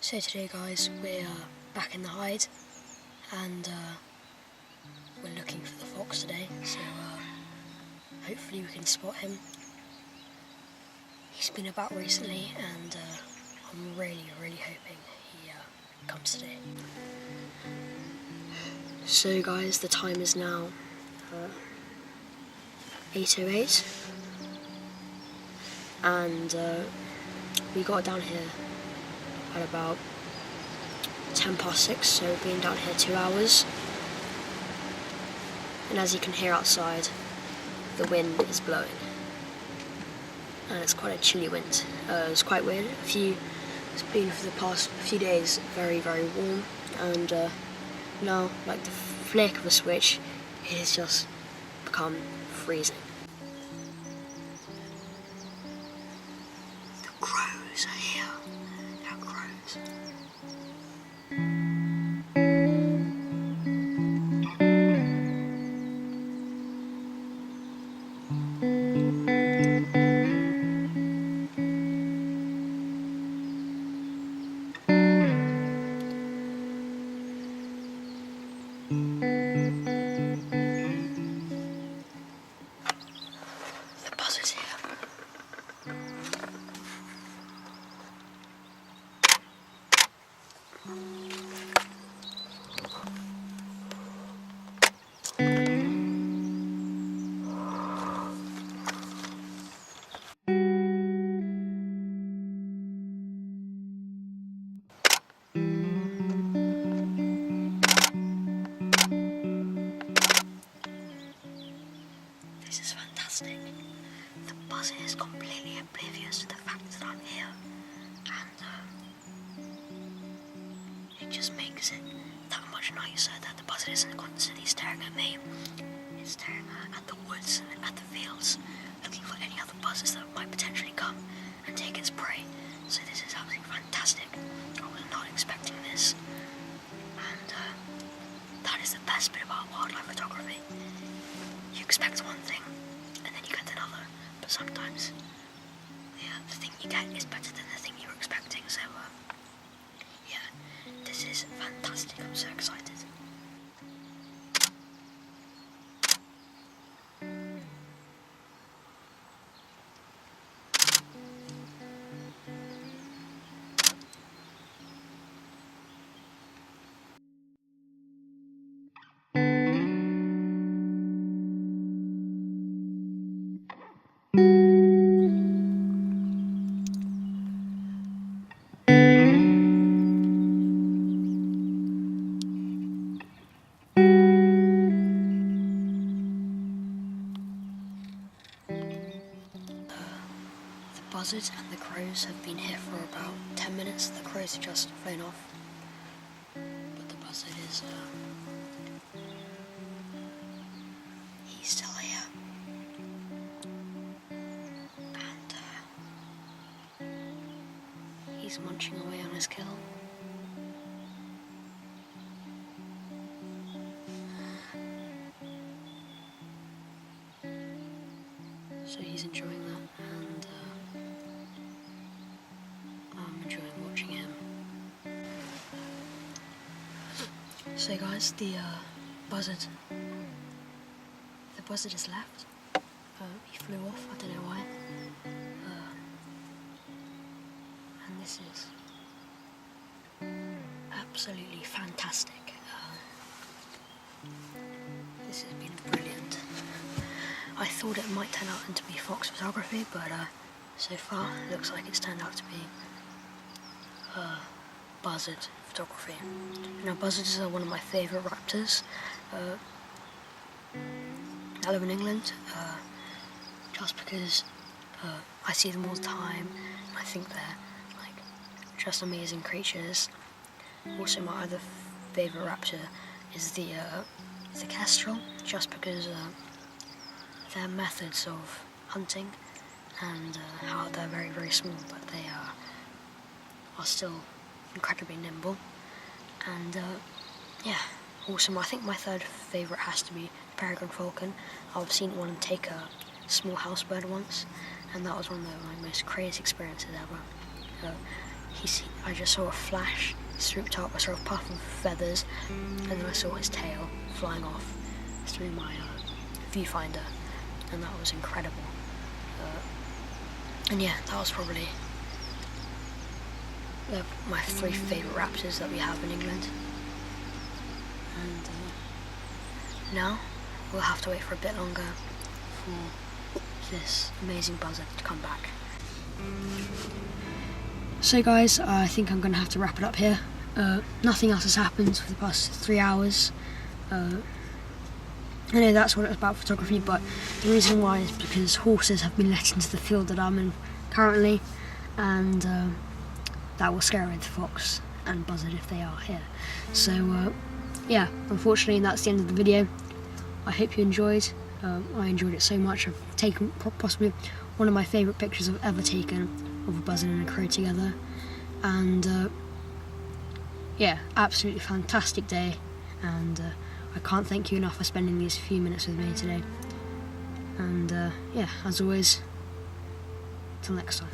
So today guys, we're back in the hide and we're looking for the fox today, so hopefully we can spot him. He's been about recently and I'm really hoping he comes today. So guys, the time is now 8:08 and we got down here at about 6:10, so we've been down here 2 hours. And as you can hear outside, the wind is blowing. And it's quite a chilly wind. It's quite weird. It's been for the past few days very warm, and now, like the flick of a switch, it has just become freezing. The crows are here. They're crows. The buzzard's here. This is fantastic. The buzzard is completely oblivious to the fact that I'm here, and it just makes it that much nicer that the buzzard isn't constantly staring at me. It's staring at the woods and at the fields, looking for any other buzzards that might potentially come and take its prey. So this is absolutely fantastic. I was not expecting this, and that is the best bit about wildlife photography. You expect one thing, and then you get another, but sometimes the thing you get is better than the thing you were expecting, so this is fantastic. I'm so excited. The buzzards and the crows have been here for about 10 minutes. The crows have just flown off, but the buzzard is he's still here, and he's munching away on his kill. So he's enjoying that, and I'm enjoying watching him. So guys, the buzzard has left. He flew off, I don't know why. And this is absolutely fantastic. This has been brilliant. I thought it might turn out to be fox photography, but so far it looks like it's turned out to be buzzard photography. Now, buzzards are one of my favourite raptors. I live in England, just because I see them all the time, and I think they're like just amazing creatures. Also, my other favourite raptor is the kestrel, just because their methods of hunting and how they're very small, but they are still incredibly nimble. And awesome. I think my third favourite has to be the peregrine falcon. I've seen one take a small house bird once, and that was one of my most crazy experiences ever. I just saw a flash, swooped up, I saw a puff of feathers, and then I saw his tail flying off through my viewfinder, and that was incredible. And yeah, that was probably my 3 favourite raptors that we have in England. And now we'll have to wait for a bit longer for this amazing buzzard to come back. So guys, I think I'm going to have to wrap it up here. Nothing else has happened for the past 3 hours. I know that's what it's about, photography, but the reason why is because horses have been let into the field that I'm in currently, and that will scare away the fox and buzzard if they are here. So yeah, unfortunately that's the end of the video. I hope you enjoyed. I enjoyed it so much. I've taken possibly one of my favourite pictures I've ever taken of a buzzard and a crow together, and yeah, absolutely fantastic day, and I can't thank you enough for spending these few minutes with me today. And yeah, as always, till next time.